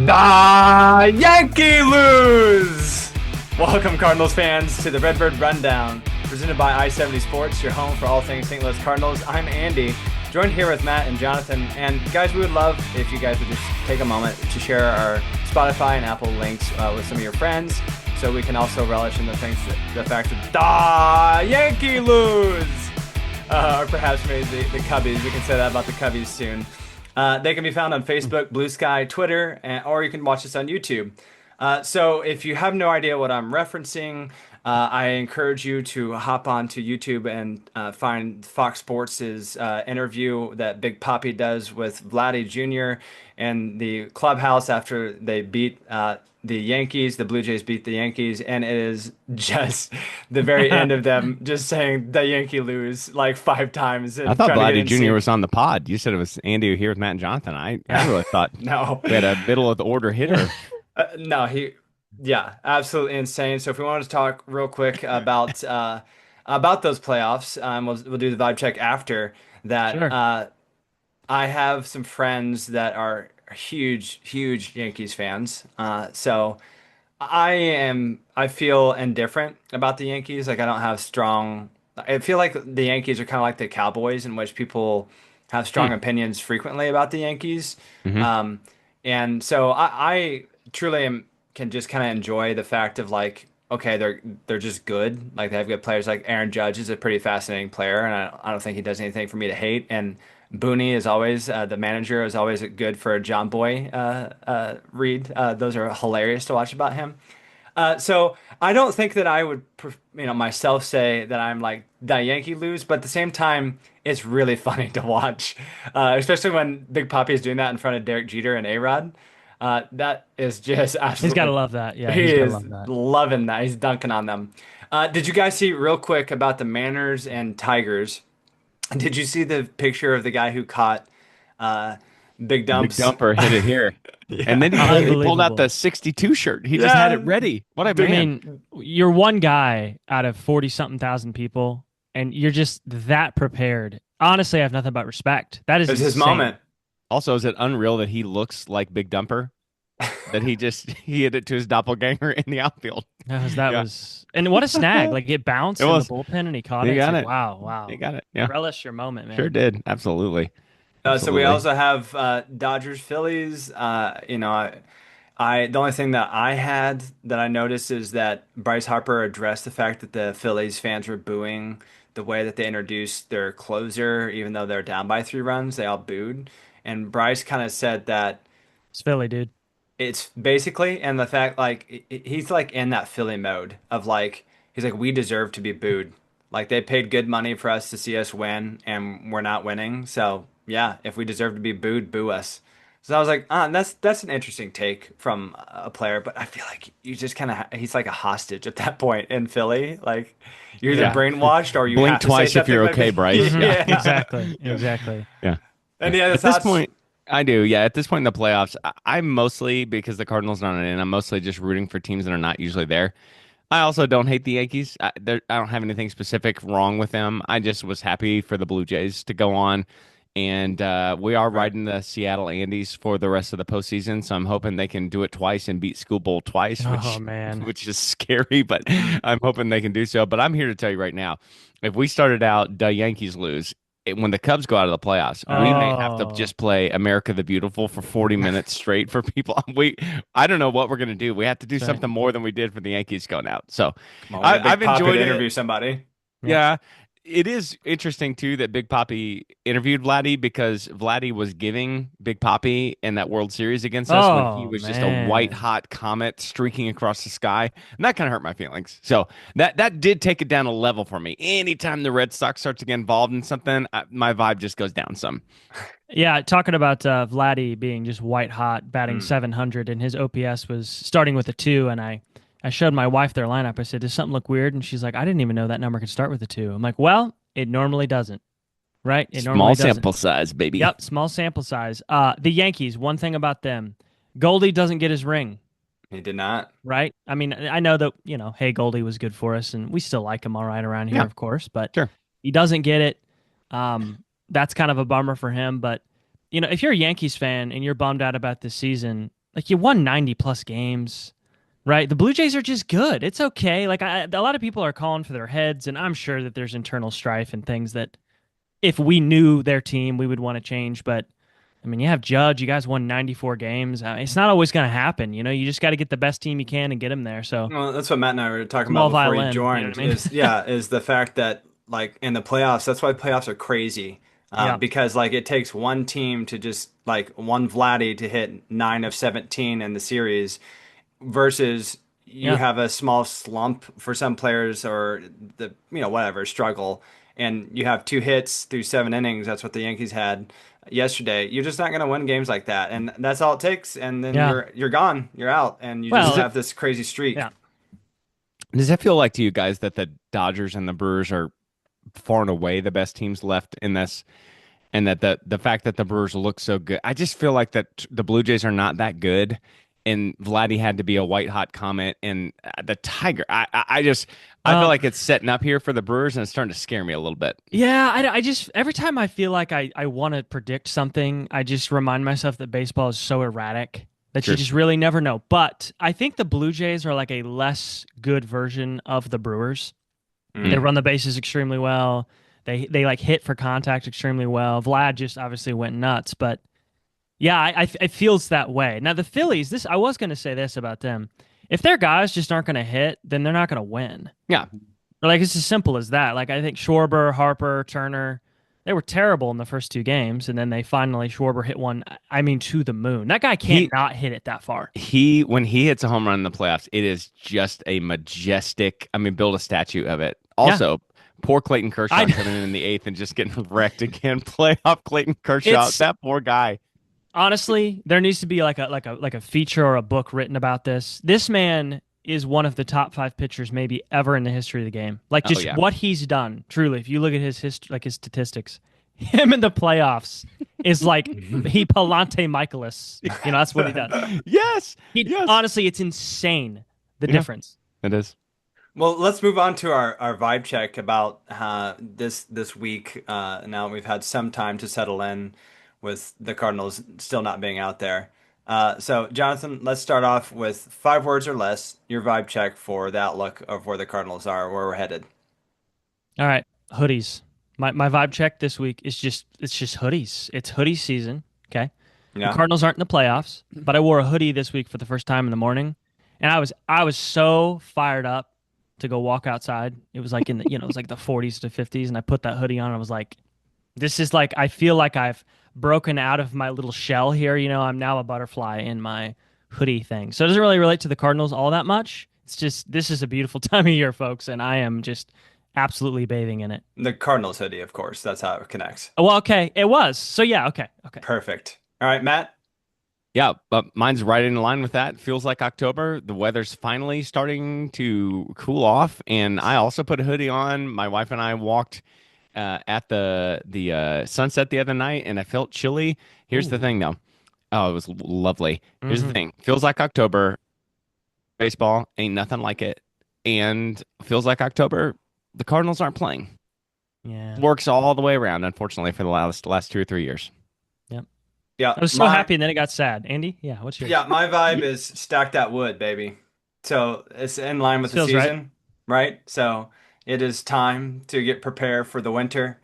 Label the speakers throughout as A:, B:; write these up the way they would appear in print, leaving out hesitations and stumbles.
A: The Yankee lose! Welcome, Cardinals fans, to the Redbird Rundown, presented by I-70 Sports, your home for all things St. Louis Cardinals. I'm Andy, joined here with Matt and Jonathan. And guys, we would love if you guys would just take a moment to share our Spotify and Apple links with some of your friends, so we can also relish in the fact that the Yankee lose! Or perhaps maybe the Cubbies. We can say that about the Cubbies soon. They can be found on Facebook, Blue Sky, Twitter, or you can watch us on YouTube. So if you have no idea what I'm referencing, I encourage you to hop onto YouTube and find Fox Sports' interview that Big Papi does with Vladdy Jr. and the clubhouse after they beat the Yankees. The Blue Jays beat the Yankees, and it is just the very end of them just saying the Yankee lose like 5 times.
B: I thought Vladdy Jr. was on the pod. You said it was Andy here with Matt and Jonathan. I really thought
A: no,
B: we had a middle of the order hitter.
A: No, yeah, absolutely insane. So if we wanted to talk real quick about those playoffs, we'll do the vibe check after that.
B: Sure.
A: I have some friends that are huge Yankees fans. So I feel indifferent about the Yankees. Like I feel like the Yankees are kind of like the Cowboys, in which people have strong opinions frequently about the Yankees.
B: Mm-hmm.
A: And so I truly can just kind of enjoy the fact of like, okay, they're just good. Like they have good players. Like Aaron Judge is a pretty fascinating player, and I don't think he does anything for me to hate. And Booney is always the manager is always good for a John Boy read. Those are hilarious to watch about him. So I don't think that I would, myself say that I'm like the Yankee lose, but at the same time, it's really funny to watch, especially when Big Papi is doing that in front of Derek Jeter and A-Rod. That is just absolutely.
C: He's gotta love that. Yeah,
A: He
C: he's gotta
A: is
C: love that.
A: loving that. He's dunking on them. Did you guys see real quick about the Mariners and Tigers? Did you see the picture of the guy who caught Big Dump's?
B: Big Dumper hit it here.
A: Yeah.
B: And then he pulled out the 62 shirt. He just had it ready. What a man.
C: I mean, you're one guy out of 40-something thousand people, and you're just that prepared. Honestly, I have nothing but respect. That is
A: It's his
C: insane.
A: moment.
B: Also, is it unreal that he looks like Big Dumper? That he hit it to his doppelganger in the outfield.
C: That was, and what a snag! Like it bounced in the bullpen, and he caught it.
B: He got
C: It's
B: it.
C: like, wow!
B: He got it. Yeah,
C: Relish your moment, man.
B: sure did. Absolutely.
A: So we also have Dodgers Phillies. The only thing that I had that I noticed is that Bryce Harper addressed the fact that the Phillies fans were booing the way that they introduced their closer, even though they're down by 3 runs, they all booed. And Bryce kind of said that
C: It's Philly, dude.
A: it's basically, and the fact like he's like in that Philly mode of like he's like we deserve to be booed. Like they paid good money for us to see us win, and we're not winning. So yeah, if we deserve to be booed, boo us. So I was like, that's an interesting take from a player, but I feel like you just kind of he's like a hostage at that point in Philly. Like you're either brainwashed or you
B: blink
A: have to
B: twice
A: say
B: if you're
A: something
B: okay, Bryce.
A: Yeah.
C: Exactly.
B: Yeah.
A: And the other
B: At this point, I do. Yeah. At this point in the playoffs, I'm mostly, because the Cardinals aren't in, I'm mostly just rooting for teams that are not usually there. I also don't hate the Yankees. I don't have anything specific wrong with them. I just was happy for the Blue Jays to go on. And we are riding the Seattle Andes for the rest of the postseason. So I'm hoping they can do it twice and beat School Bowl twice, which is scary, but I'm hoping they can do so. But I'm here to tell you right now, if we started out the Yankees lose, when the Cubs go out of the playoffs, we may have to just play America the Beautiful for 40 minutes straight for people. I don't know what we're going to do. We have to do something more than we did for the Yankees going out. So I've enjoyed it.
A: Interview somebody.
B: Yeah. It is interesting, too, that Big Papi interviewed Vladdy, because Vladdy was giving Big Papi in that World Series against us when he was just a white-hot comet streaking across the sky. And that kind of hurt my feelings. So that did take it down a level for me. Anytime the Red Sox start to get involved in something, my vibe just goes down some.
C: Yeah, talking about Vladdy being just white-hot, batting 700, and his OPS was starting with a 2, and I showed my wife their lineup. I said, does something look weird? And she's like, I didn't even know that number could start with a 2. I'm like, well, it normally doesn't, right?
B: Small sample size, baby.
C: Yep, small sample size. The Yankees, one thing about them, Goldie doesn't get his ring.
A: He did not.
C: Right? I mean, I know that, hey, Goldie was good for us, and we still like him all right around here, of course, but he doesn't get it. That's kind of a bummer for him. But, if you're a Yankees fan and you're bummed out about this season, Like you won 90 plus games, right? The Blue Jays are just good. It's okay. Like a lot of people are calling for their heads, and I'm sure that there's internal strife and things that if we knew their team, we would want to change. But I mean, you have Judge. You guys won 94 games. It's not always going to happen. You just got to get the best team you can and get them there. So
A: Well, that's what Matt and I were talking about
C: small
A: before you
C: violin. You know
A: joined.
C: what I mean?
A: Is the fact that like in the playoffs, that's why playoffs are crazy.
C: Yeah.
A: Because like it takes one team to just like one Vladdy to hit 9 of 17 in the series, versus you
C: Yeah.
A: have a small slump for some players or the whatever struggle, and you have 2 hits through 7 innings. That's what the Yankees had yesterday. You're just not going to win games like that, and that's all it takes. And then
C: Yeah.
A: you're gone, you're out, and you just
C: Well,
A: have this crazy streak.
C: yeah.
B: Does that feel like to you guys that the Dodgers and the Brewers are far and away the best teams left in this, and that the fact that the Brewers look so good, I just feel like that the Blue Jays are not that good, and Vladdy had to be a white hot comment, and the Tiger, I feel
C: Um,
B: like it's setting up here for the Brewers, and it's starting to scare me a little bit.
C: yeah, I just every time I feel like I want to predict something, I just remind myself that baseball is so erratic that you
B: Sure.
C: just really never know. But I think the Blue Jays are like a less good version of the Brewers. They
A: Mm.
C: run the bases extremely well. They like hit for contact extremely well. Vlad just obviously went nuts, but yeah, it feels that way. Now the Phillies, this I was going to say this about them. If their guys just aren't going to hit, then they're not going to win.
B: Yeah.
C: Like it's as simple as that. Like I think Schwarber, Harper, Turner, they were terrible in the first 2 games, and then they finally Schwarber hit one. I mean, to the moon. That guy can't not hit it that far.
B: He when he hits a home run in the playoffs, it is just a majestic. I mean, build a statue of it.
C: Yeah.
B: Also, poor Clayton Kershaw
C: I-
B: coming in the eighth and just getting wrecked again. Playoff Clayton Kershaw.
C: It's-
B: That poor guy.
C: Honestly, there needs to be like a feature or a book written about this. This man is one of the top 5 pitchers maybe ever in the history of the game. Like just
B: yeah.
C: what he's done. Truly, if you look at his history, like his statistics, him in the playoffs is like he Palante Michaelis. That's what he does.
B: Yes. Yes.
C: Honestly, it's insane the
B: Yeah.
C: difference.
B: It is.
A: Well, let's move on to our vibe check about this week. Now that we've had some time to settle in with the Cardinals still not being out there. So, Jonathan, let's start off with 5 words or less. Your vibe check for the outlook of where the Cardinals are, where we're headed.
C: All right, hoodies. My vibe check this week is just hoodies. It's hoodie season. Okay. The
A: Yeah.
C: Cardinals aren't in the playoffs, but I wore a hoodie this week for the first time in the morning, and I was so fired up to go walk outside. It was like it was like the 40s to 50s, and I put that hoodie on. And I was like, this is like I feel like I've broken out of my little shell here. I'm now a butterfly in my hoodie thing. So it doesn't really relate to the Cardinals all that much. It's just this is a beautiful time of year, folks, and I am just absolutely bathing in it.
A: The Cardinals hoodie, of course. That's how it connects.
C: Well, okay, it was. So yeah, okay.
A: Perfect. All right, Matt.
B: Yeah, but mine's right in line with that. Feels like October. The weather's finally starting to cool off, and I also put a hoodie on. My wife and I walked at the sunset the other night, and I felt chilly. Here's the thing, though. Oh, it was lovely. Here's the thing. Feels like October. Baseball ain't nothing like it, and feels like October. The Cardinals aren't playing.
C: Yeah.
B: Works all the way around, unfortunately, for the last 2 or 3 years.
A: Yeah.
C: I was so happy, and then it got sad. Andy, yeah, what's yours?
A: Yeah, my vibe is stack that wood, baby. So it's in line with the
C: Feels right.
A: season, right? So it is time to get prepared for the winter.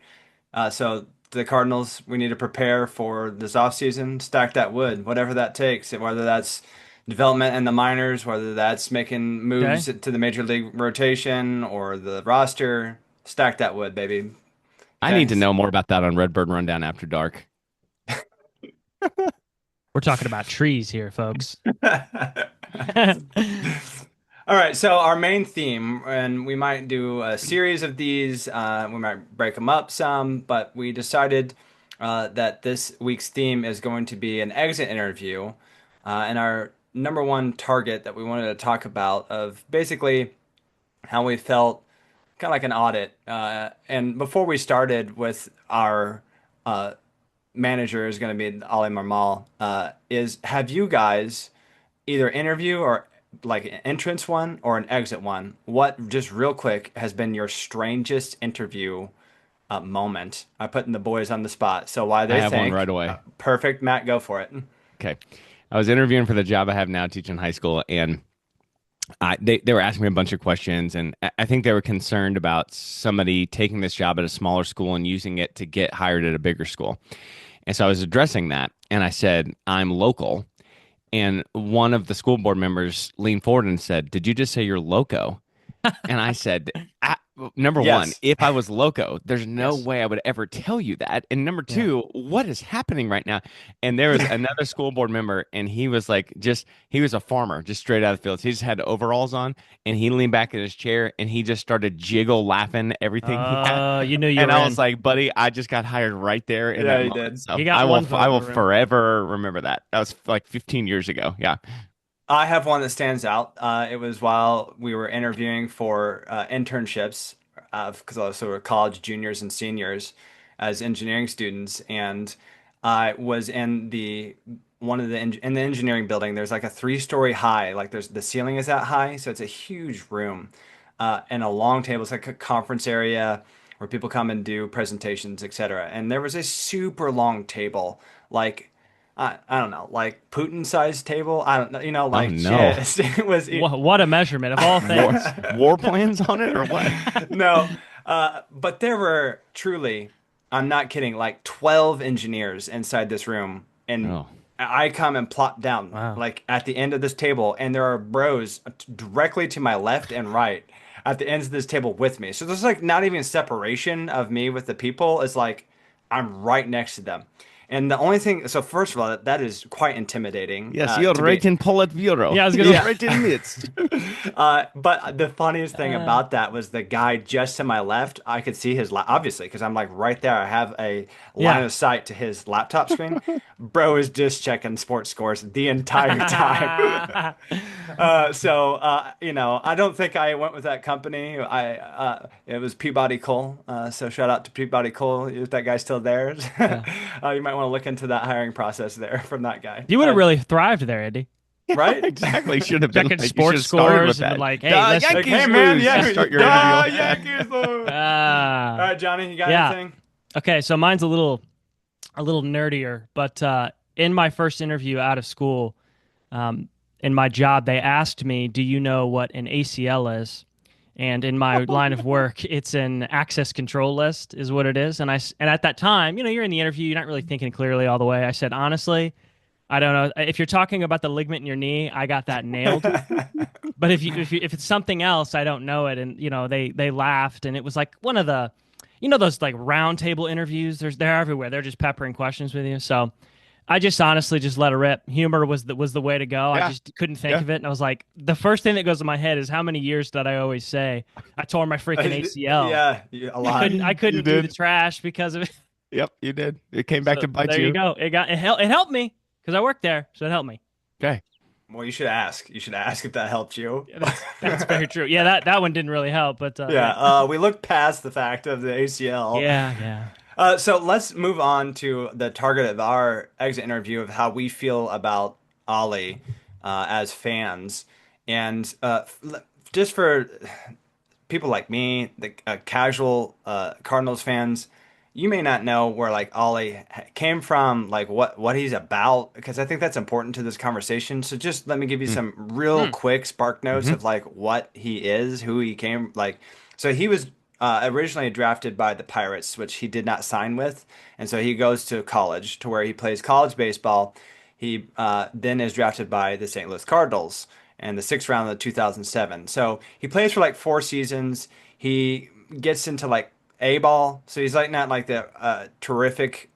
A: So the Cardinals, we need to prepare for this offseason, stack that wood, whatever that takes, whether that's development in the minors, whether that's making moves to the major league rotation or the roster, stack that wood, baby.
B: I need to know more about that on Redbird Rundown after dark.
C: We're talking about trees here, folks.
A: All right, so our main theme, and we might do a series of these, we might break them up some, but we decided that this week's theme is going to be an exit interview. And our number one target that we wanted to talk about of basically how we felt, kind of like an audit. And before we started with our manager is going to be Oli Marmol, is have you guys either interview or like an entrance one or an exit one? What, just real quick, has been your strangest interview moment? I putting the boys on the spot. So why they
B: I have one
A: think
B: right away.
A: perfect, Matt, go for it.
B: Okay. I was interviewing for the job I have now teaching high school, and they were asking me a bunch of questions, and I think they were concerned about somebody taking this job at a smaller school and using it to get hired at a bigger school. And so I was addressing that, and I said, I'm local. And one of the school board members leaned forward and said, "Did you just say you're loco?" And I said, number one,
A: Yes.
B: if I was loco, there's no
A: Yes.
B: way I would ever tell you that. And number
C: Yeah.
B: two, what is happening right now? And there was another school board member, and he was like, he was a farmer, just straight out of the fields. He just had overalls on, and he leaned back in his chair, and he just started jiggle laughing everything he had.
C: You knew you
B: And
C: were
B: I
C: in.
B: was like, buddy, I just got hired right there in
A: Yeah,
B: that
A: you
B: moment.
A: did.
B: So
C: You got
B: I
C: one
B: will,
C: vote
B: I
C: in
B: will
C: the room.
B: forever remember that. That was like 15 years ago. Yeah.
A: I have one that stands out. It was while we were interviewing for internships, because also we're college juniors and seniors as engineering students, and I was in the one of the in the engineering building. There's like a three-story high, like there's the ceiling is that high, so it's a huge room, and a long table. It's like a conference area where people come and do presentations, etc. And there was a super long table, like. I don't know, like Putin-sized table. I don't know,
B: Oh
A: like
B: no.
A: just it was
C: What a measurement of all
B: War,
C: things.
B: war plans on it or what?
A: no, but there were truly, I'm not kidding, like 12 engineers inside this room, and
B: Oh.
A: I come and plop down
C: Wow.
A: like at the end of this table, and there are bros directly to my left and right at the ends of this table with me. So there's like not even separation of me with the people. It's like I'm right next to them. And the only thing, so first of all, that is quite intimidating.
B: Yes, you're
A: to
B: right
A: be,
B: in Politburo.
C: Yeah, I was gonna-
B: You're right in midst.
A: But the funniest thing about that was the guy just to my left. I could see his obviously because I'm like right there. I have a line
C: Yeah.
A: of sight to his laptop screen. Bro is just checking sports scores the entire time. I don't think I went with that company. It was Peabody Coal. So shout out to Peabody Coal if that guy's still there. You might want to look into that hiring process there from that guy.
C: You would have really thrived there, Andy.
A: Right?
B: Exactly. Should have been
C: Checking
B: like, you
C: sports
B: should have started with
C: scores and
B: that.
C: like, hey,
B: Duh,
C: listen.
B: Yankees
A: Like, hey man,
B: lose.
A: yeah,
B: Start your
A: yeah,
B: interview with that.
A: Yankees lose. All
C: Ah.
A: right, Johnny, you got
C: Yeah.
A: anything?
C: Okay, so mine's a little nerdier, but in my first interview out of school, in my job, they asked me, "Do you know what an ACL is?" And in my line of work, it's an access control list, is what it is. And at that time, you're in the interview, you're not really thinking clearly all the way. I said, honestly, I don't know. If you're talking about the ligament in your knee, I got that nailed. But if it's something else, I don't know it. And they laughed, and it was like one of the, those like round table interviews. They're everywhere. They're just peppering questions with you. So I just honestly just let it rip. Humor was the way to go.
B: Yeah.
C: I just couldn't think
B: Yeah.
C: of it, and I was like, the first thing that goes in my head is how many years did I always say I tore my freaking ACL?
A: Yeah, a lot.
C: I couldn't do
B: did.
C: the trash because of it.
B: Yep, you did. It came back
C: So
B: to bite
C: there
B: you.
C: you go. It helped me because I worked there, so it helped me.
B: Okay.
A: Well, you should ask. You should ask if that helped you.
C: That's very true. Yeah, that one didn't really help, but
A: We looked past the fact of the ACL.
C: yeah.
A: So let's move on to the target of our exit interview of how we feel about Oli as fans. And just for people like me, the casual Cardinals fans, you may not know where like Oli came from, like what he's about, because I think that's important to this conversation. So just let me give you some real quick spark notes of like what he is, who he came like. So he was originally drafted by the Pirates, which he did not sign with, and so he goes to college to where he plays college baseball. He then is drafted by the St. Louis Cardinals in the sixth round of 2007. So he plays for like 4 seasons. He gets into like A ball, so he's like not like the terrific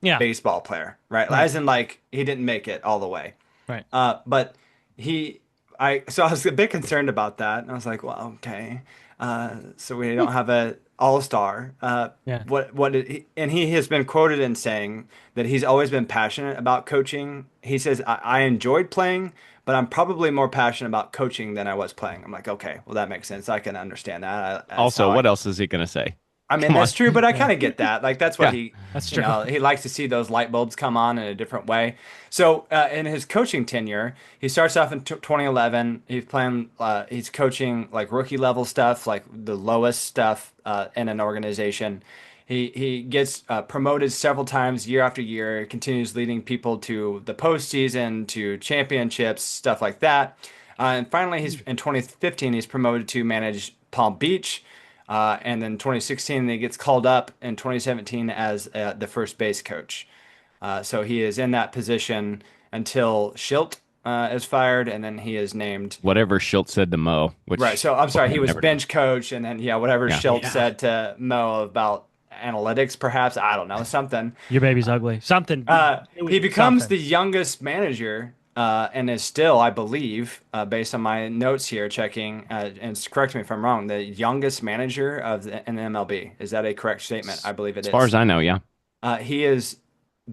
C: Yeah.
A: baseball player, right?
C: Right.
A: As in like he didn't make it all the way.
C: Right.
A: But so I was a bit concerned about that, and I was like, well, okay, so we don't have a all-star.
C: Yeah.
A: And he has been quoted in saying that he's always been passionate about coaching. He says, I enjoyed playing, but I'm probably more passionate about coaching than I was playing. I'm like, okay, well, that makes sense. I can understand that.
B: Also, what else is he going to say?
A: I mean,
B: Come
A: that's
B: on.
A: true, but I kind of get that. Like, that's what
B: Yeah,
C: that's
A: you
C: true.
A: know, he likes to see those light bulbs come on in a different way. So, in his coaching tenure, he starts off in 2011. He's coaching like rookie level stuff, like the lowest stuff in an organization. He gets promoted several times year after year, continues leading people to the postseason, to championships, stuff like that. And finally, he's in 2015, he's promoted to manage Palm Beach. And then 2016, he gets called up in 2017 as the first base coach. So he is in that position until Schilt is fired, and then he is named.
B: Whatever Schultz said to Mo,
A: Right.
B: which
A: So I'm sorry,
B: Mo
A: he was
B: never did.
A: bench coach, and then whatever
B: Yeah.
A: Schilt
C: Yeah.
A: said to Mo about analytics, perhaps I don't know something.
C: Your baby's ugly. Something.
A: He becomes
C: Something.
A: the youngest manager, and is still, I believe, based on my notes here, checking, and correct me if I'm wrong, the youngest manager in the MLB. Is that a correct statement? I believe it
B: As far
A: is.
B: as I know, yeah.
A: He is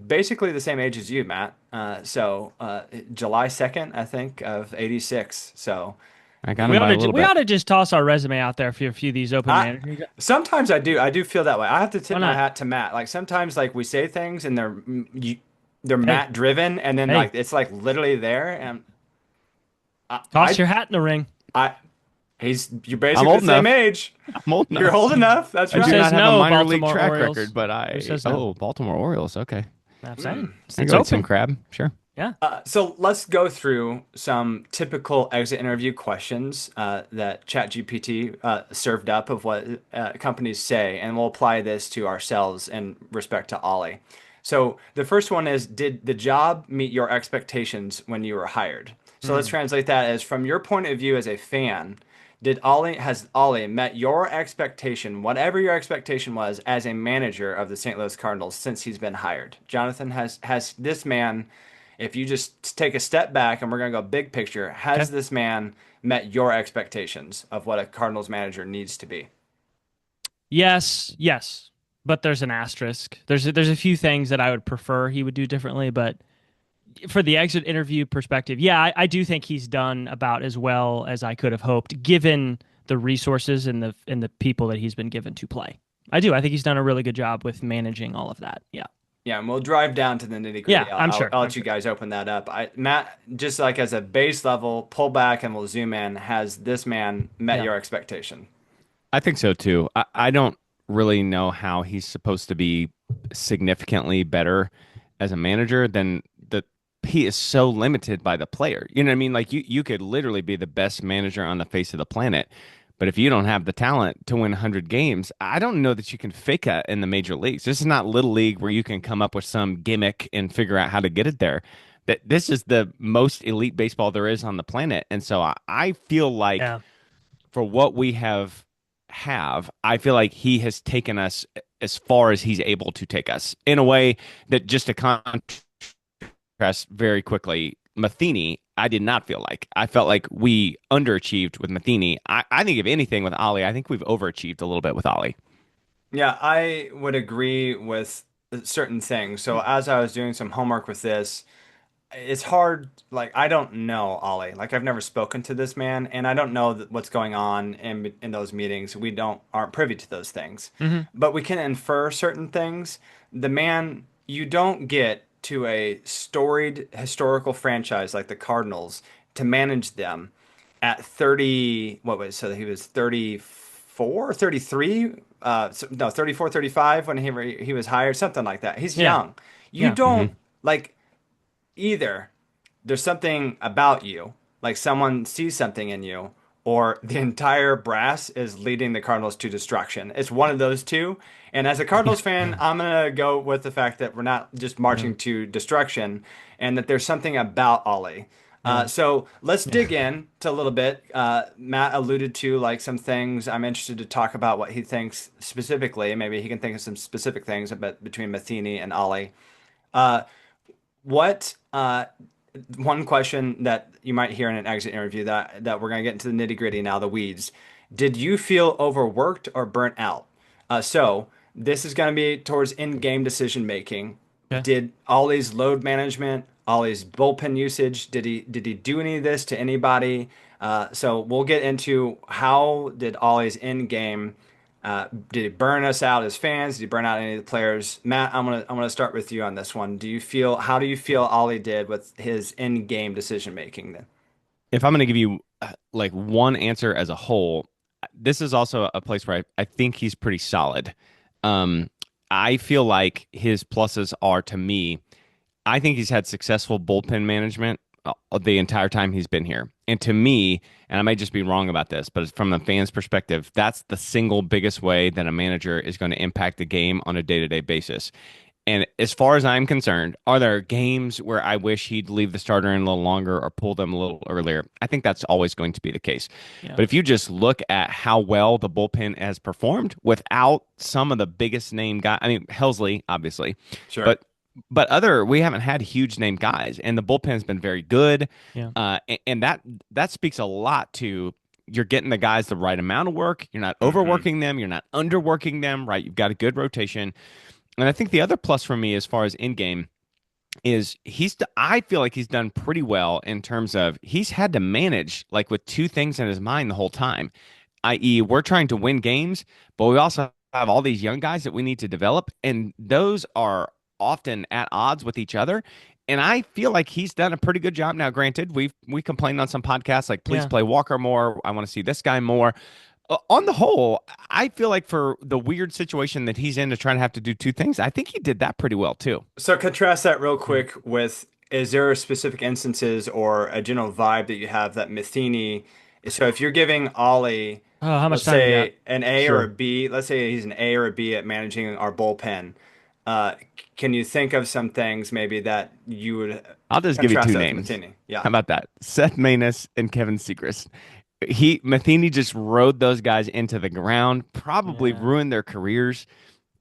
A: basically the same age as you, Matt. July 2nd, I think, of 86. So
B: I got him by a little
C: We
B: bit.
C: ought to just toss our resume out there for a few of these open
A: I
C: managers.
A: sometimes I do feel that way. I have to tip
C: Why
A: my
C: not?
A: hat to Matt. Like sometimes like we say things and they're
C: Hey,
A: Matt driven, and then
C: hey,
A: like it's like literally there, and I
C: toss
A: I,
C: your hat in the ring.
A: I you're
B: I'm
A: basically
B: old
A: the same
B: enough.
A: age.
B: I'm old
A: You're
B: enough.
A: old enough. That's
B: I
C: Who
B: do
A: right.
C: says
B: not have a
C: no,
B: minor league
C: Baltimore
B: track
C: Orioles?
B: record, but
C: Who says no?
B: Baltimore Orioles. Okay.
C: I'm saying
B: I
C: it's
B: go with Tim
C: open.
B: Crab. Sure.
C: Yeah.
A: So let's go through some typical exit interview questions that ChatGPT served up of what companies say, and we'll apply this to ourselves in respect to Ollie. So the first one is, did the job meet your expectations when you were hired? So let's
C: Hmm.
A: translate that as, from your point of view as a fan, has Ollie met your expectation, whatever your expectation was, as a manager of the St. Louis Cardinals since he's been hired? Jonathan, has this man, if you just take a step back and we're going to go big picture, has
C: Okay.
A: this man met your expectations of what a Cardinals manager needs to be?
C: Yes, yes, but there's an asterisk. There's a few things that I would prefer he would do differently, but for the exit interview perspective, yeah, I do think he's done about as well as I could have hoped, given the resources and the people that he's been given to play. I do. I think he's done a really good job with managing all of that. Yeah.
A: Yeah, and we'll drive down to the nitty
C: Yeah,
A: gritty.
C: I'm sure.
A: I'll
C: I'm
A: let you
C: sure.
A: guys open that up. Matt, just like as a base level, pull back and we'll zoom in. Has this man met
C: Yeah.
A: your expectation?
B: I think so too. I don't really know how he's supposed to be significantly better as a manager than the he is so limited by the player. You know what I mean? Like you could literally be the best manager on the face of the planet, but if you don't have the talent to win 100 games, I don't know that you can fake that in the major leagues. This is not little league where you can come up with some gimmick and figure out how to get it there. That this is the most elite baseball there is on the planet, and so I feel like
C: Yeah.
B: for what we have, I feel like he has taken us as far as he's able to take us in a way that, just to contrast very quickly, Matheny, I did not feel like. I felt like we underachieved with Matheny. I think if anything with Ollie, I think we've overachieved a little bit with Ollie.
A: Yeah, I would agree with certain things. So as I was doing some homework with this, it's hard. Like I don't know Ollie. Like I've never spoken to this man, and I don't know what's going on in those meetings. We don't aren't privy to those things,
C: Hmm.
A: but we can infer certain things. The man, you don't get to a storied historical franchise like the Cardinals to manage them at 30. What was so he was 34, 33. No, 34, 35 when he was hired, something like that. He's
C: Yeah.
A: young. You
C: Yeah.
A: don't like either there's something about you, like someone sees something in you, or the entire brass is leading the Cardinals to destruction. It's one of those two. And as a Cardinals fan, I'm going to go with the fact that we're not just
C: Yeah.
A: marching to destruction, and that there's something about Ollie.
C: Yeah.
A: So let's dig in to a little bit. Matt alluded to like some things. I'm interested to talk about what he thinks specifically. Maybe he can think of some specific things about between Matheny and Ollie. Uh, what one question that you might hear in an exit interview that we're gonna get into the nitty gritty now, the weeds. Did you feel overworked or burnt out? So this is gonna be towards in-game decision making.
C: Okay.
A: Did Ollie's load management, Ollie's bullpen usage, did he do any of this to anybody? So we'll get into how did Ollie's in-game did he burn us out as fans? Did he burn out any of the players? Matt, I'm gonna start with you on this one. How do you feel Ollie did with his in-game decision making then?
B: If I'm going to give you like one answer as a whole, this is also a place where I think he's pretty solid. Um, I feel like his pluses are, to me, I think he's had successful bullpen management the entire time he's been here. And to me, and I may just be wrong about this, but from the fans' perspective, that's the single biggest way that a manager is going to impact the game on a day-to-day basis. And as far as I'm concerned, are there games where I wish he'd leave the starter in a little longer or pull them a little earlier? I think that's always going to be the case.
C: Yeah.
B: But if you just look at how well the bullpen has performed without some of the biggest name guys, I mean, Helsley, obviously,
A: Sure.
B: but we haven't had huge name guys, and the bullpen's been very good.
C: Yeah.
B: And that speaks a lot to you're getting the guys the right amount of work. You're not overworking them. You're not underworking them, right? You've got a good rotation. And I think the other plus for me as far as in game is I feel like he's done pretty well in terms of he's had to manage like with two things in his mind the whole time, i.e., we're trying to win games, but we also have all these young guys that we need to develop, and those are often at odds with each other. And I feel like he's done a pretty good job. Now, granted, we complained on some podcasts like, please play Walker more. I want to see this guy more. On the whole, I feel like for the weird situation that he's in to try to have to do two things, I think he did that pretty well too.
A: So contrast that real quick with, is there specific instances or a general vibe that you have that Matheny, so if you're giving Oli,
C: How much
A: let's
C: time you got?
A: say an A or
C: Sure.
A: a B, let's say he's an A or a B at managing our bullpen, uh, can you think of some things maybe that you would
B: I'll just give you
A: contrast
B: two
A: that with
B: names.
A: Matheny? Yeah.
B: How about that? Seth Maness and Kevin Seacrest. Matheny just rode those guys into the ground, probably
C: Yeah.
B: ruined their careers.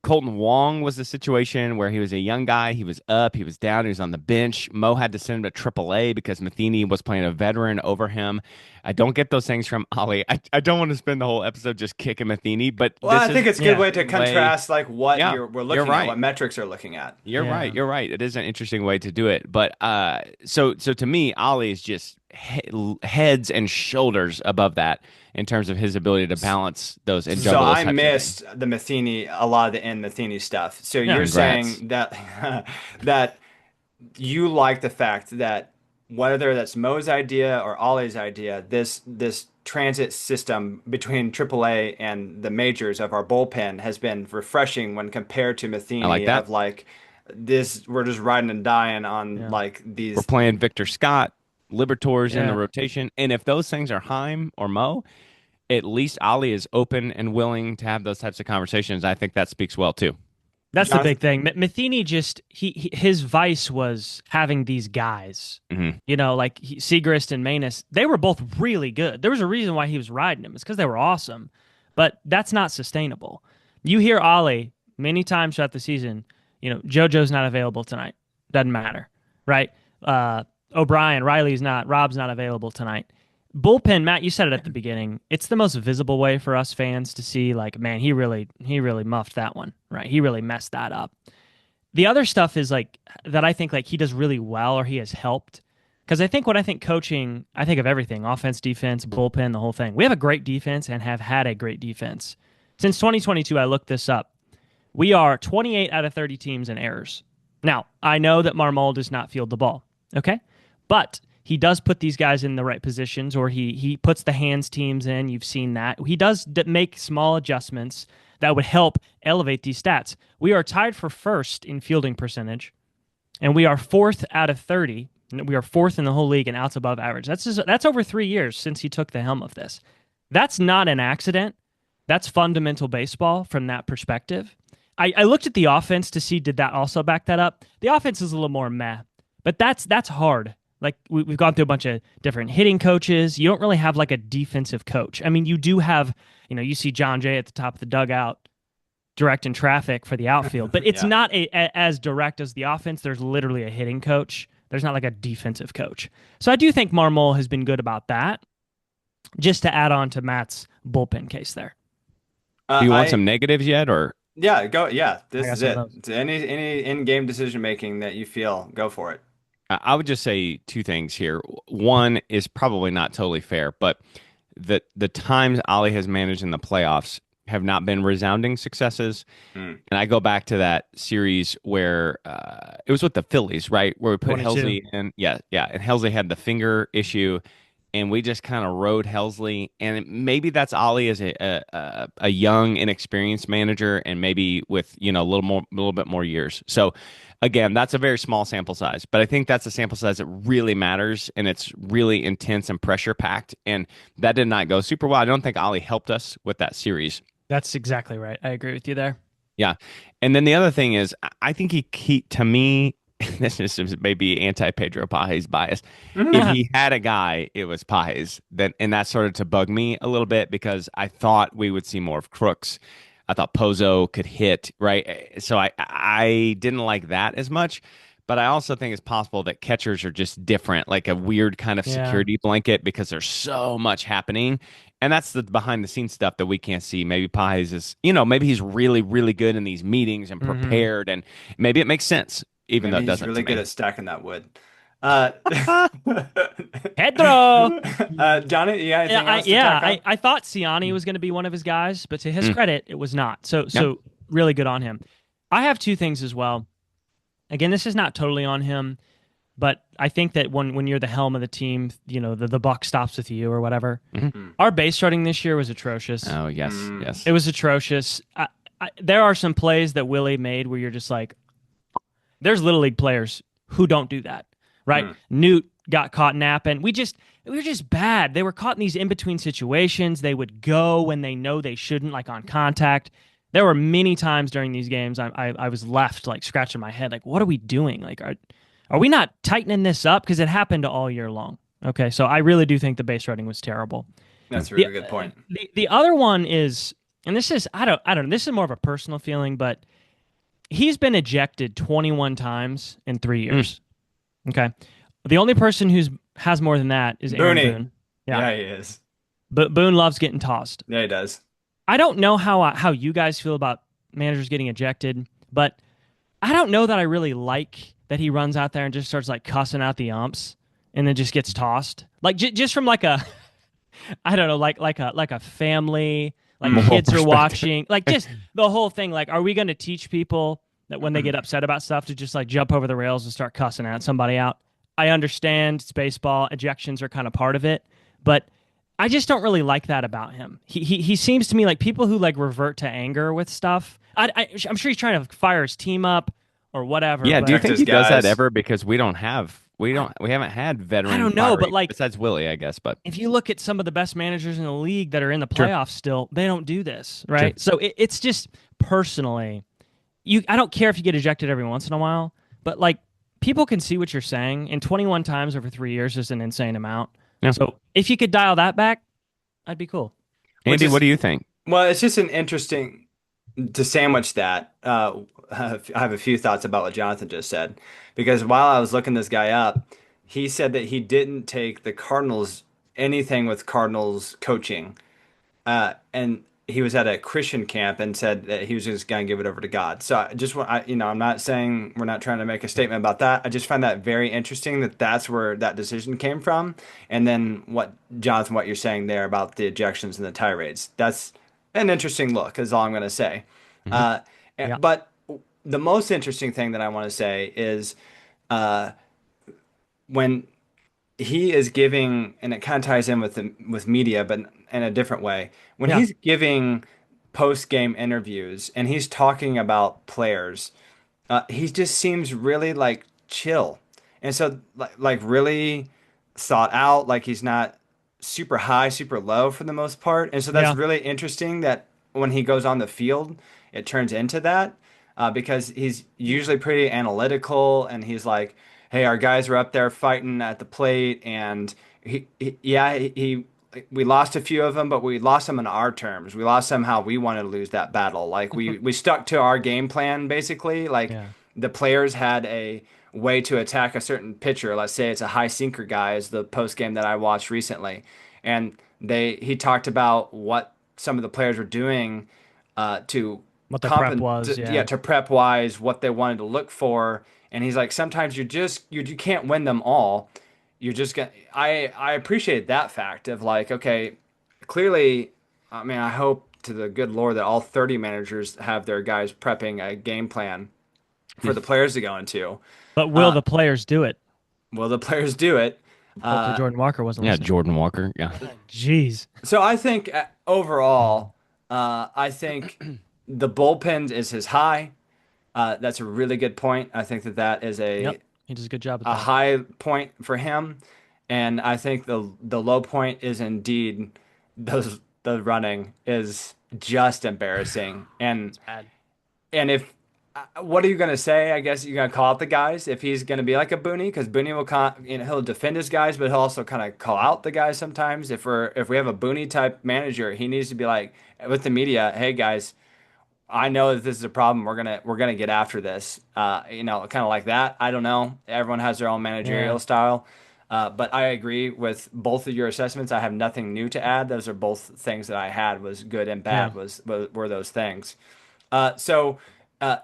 B: Colton Wong was the situation where he was a young guy. He was up, he was down, he was on the bench. Mo had to send him to AAA because Matheny was playing a veteran over him. I don't get those things from Oli. I don't want to spend the whole episode just kicking Matheny, but
A: Well, I think it's a good way to
B: way.
A: contrast like what
B: Yeah,
A: we're
B: you're
A: looking at,
B: right.
A: what metrics are looking at.
B: You're
C: Yeah.
B: right. You're right. It is an interesting way to do it. But so to me, Oli is just heads and shoulders above that in terms of his ability to balance those and
A: So
B: juggle those
A: I
B: types of
A: missed the Matheny, a lot of the end Matheny stuff. So
C: Yeah.
A: you're
B: Congrats.
A: saying that that you like the fact that whether that's Mo's idea or Ollie's idea, this transit system between AAA and the majors of our bullpen has been refreshing when compared to
B: I like
A: Matheny
B: that.
A: of like this, we're just riding and dying on
C: Yeah.
A: like
B: We're
A: these.
B: playing Victor Scott, Liberators in the
C: Yeah.
B: rotation. And if those things are Heim or Mo, at least Oli is open and willing to have those types of conversations. I think that speaks well too.
C: That's the
A: Jonathan?
C: big thing. Matheny just his vice was having these guys.
B: Mhm.
C: You know, like Segrist and Manus, they were both really good. There was a reason why he was riding them. It's because they were awesome. But that's not sustainable. You hear Oli many times throughout the season, you know, JoJo's not available tonight. Doesn't matter, right? O'Brien, Riley's not, Rob's not available tonight. Bullpen, Matt, you said it at the beginning. It's the most visible way for us fans to see, like, man, he really muffed that one, right? He really messed that up. The other stuff is like that I think like he does really well or he has helped. Because I think when I think coaching, I think of everything: offense, defense, bullpen, the whole thing. We have a great defense and have had a great defense. Since 2022, I looked this up. We are 28 out of 30 teams in errors. Now, I know that Marmol does not field the ball, okay? But he does put these guys in the right positions, or he puts the hands teams in. You've seen that. He does make small adjustments that would help elevate these stats. We are tied for first in fielding percentage, and we are fourth out of 30. We are fourth in the whole league in outs above average. That's over 3 years since he took the helm of this. That's not an accident. That's fundamental baseball from that perspective. I looked at the offense to see, did that also back that up? The offense is a little more meh, but that's hard. Like we've gone through a bunch of different hitting coaches. You don't really have like a defensive coach. I mean, you do have, you see John Jay at the top of the dugout directing traffic for the outfield, but it's
A: Yeah.
C: not as direct as the offense. There's literally a hitting coach. There's not like a defensive coach. So I do think Marmol has been good about that. Just to add on to Matt's bullpen case there.
B: Do you want some negatives yet, or
A: Yeah, go. Yeah, this
C: got
A: is
C: some
A: it.
C: of those.
A: It's any in-game decision making that you feel, go for it.
B: I would just say two things here. One is probably not totally fair, but the times Oli has managed in the playoffs have not been resounding successes.
A: Mm.
B: And I go back to that series where it was with the Phillies, right? Where we put
C: 22.
B: Helsley in. Yeah. And Helsley had the finger issue. and we just kind of rode Helsley. And maybe that's Ollie as a young, inexperienced manager, and maybe with a little bit more years. So again, that's a very small sample size, but I think that's a sample size that really matters, and it's really intense and pressure packed. And that did not go super well. I don't think Ollie helped us with that series.
C: That's exactly right. I agree with you there.
B: Yeah. And then the other thing is, I think he to me, this is maybe anti-Pedro Pages bias. If he had a guy, it was Pages. And that started to bug me a little bit because I thought we would see more of Crooks. I thought Pozo could hit, right? So I didn't like that as much. But I also think it's possible that catchers are just different, like a weird kind of security blanket because there's so much happening. And that's the behind the scenes stuff that we can't see. Maybe Pages is, maybe he's really, really good in these meetings and prepared, and maybe it makes sense, even though it doesn't.
A: He's really good at stacking that wood.
C: Pedro.
A: Johnny, yeah,
C: I thought Ciani was going to be one of his guys, but to his credit, it was not. So really good on him. I have two things as well. Again, this is not totally on him, but I think that when you're the helm of the team, the buck stops with you or whatever. Our base running this year was atrocious.
B: Oh, yes, yes.
C: It was atrocious. There are some plays that Willie made where you're just like, there's Little League players who don't do that, right? Newt got caught napping. We were just bad. They were caught in these in-between situations. They would go when they know they shouldn't, like on contact. There were many times during these games I was left like scratching my head, like, what are we doing? Like, are we not tightening this up? Because it happened all year long. Okay, so I really do think the base running was terrible.
A: That's a really good point.
C: The other one is, and this is I don't know, this is more of a personal feeling, but he's been ejected 21 times in 3 years. Okay, the only person who has more than that is Aaron Boone.
A: Yeah, he is.
C: But Boone loves getting tossed.
A: Yeah, he does.
C: I don't know how you guys feel about managers getting ejected, but I don't know that I really like that he runs out there and just starts like cussing out the umps and then just gets tossed. Like just from like a, I don't know, like a family, like kids are watching, like just the whole thing. Like, are we going to teach people that when they get upset about stuff to just like jump over the rails and start cussing at somebody out? I understand it's baseball, ejections are kind of part of it, but I just don't really like that about him. He seems to me like people who like revert to anger with stuff. I'm sure he's trying to fire his team up or whatever.
B: Yeah, do you think he does that ever? Because we haven't had veteran.
C: I don't know, but like
B: besides Willie, I guess. But
C: if you look at some of the best managers in the league that are in the playoffs still, they don't do this, right? So it's just personally, I don't care if you get ejected every once in a while, but like people can see what you're saying. And 21 times over 3 years is an insane amount. Yeah. So if you could dial that back, that'd be cool.
B: Andy, what do you think?
A: Well, it's just an interesting to sandwich that. I have a few thoughts about what Jonathan just said, because while I was looking this guy up, he said that he didn't take the Cardinals anything with Cardinals coaching, and he was at a Christian camp and said that he was just going to give it over to God. So I just want, I'm not saying we're not trying to make a statement about that. I just find that very interesting that that's where that decision came from. And then what you're saying there about the ejections and the tirades, that's an interesting look is all I'm going to say. But the most interesting thing that I want to say is when he is giving, and it kind of ties in with media, but in a different way. When he's giving post-game interviews and he's talking about players, he just seems really like chill, and so like really thought out. Like he's not super high, super low for the most part, and so that's really interesting that when he goes on the field, it turns into that because he's usually pretty analytical, and he's like, hey, our guys are up there fighting at the plate, and we lost a few of them, but we lost them in our terms. We lost them how we wanted to lose that battle. Like we stuck to our game plan, basically. Like the players had a way to attack a certain pitcher. Let's say it's a high sinker guy, is the post game that I watched recently, and he talked about what some of the players were doing to
C: what the prep was,
A: to prep wise, what they wanted to look for. And he's like, sometimes you can't win them all. You're just gonna. I appreciate that fact of like, okay, clearly, I mean, I hope to the good Lord that all 30 managers have their guys prepping a game plan for the players to go into.
C: But will the players do it?
A: Will the players do it?
C: Hopefully Jordan Walker wasn't
B: Yeah,
C: listening.
B: Jordan Walker. Yeah.
C: Jeez.
A: So I think overall, I think the bullpen is his high. That's a really good point. I think that that is
C: Yep. He does a good job with
A: a
C: that.
A: high point for him, and I think the low point is indeed the running is just embarrassing.
C: It's bad.
A: And if what are you gonna say? I guess you're gonna call out the guys if he's gonna be like a Booney, because Booney will he'll defend his guys, but he'll also kind of call out the guys sometimes. If we have a Booney type manager, he needs to be like with the media, hey guys, I know that this is a problem. We're gonna get after this. Kind of like that. I don't know. Everyone has their own
C: Yeah.
A: managerial style. But I agree with both of your assessments. I have nothing new to add. Those are both things that I had was good and
C: Yeah.
A: bad were those things. So uh,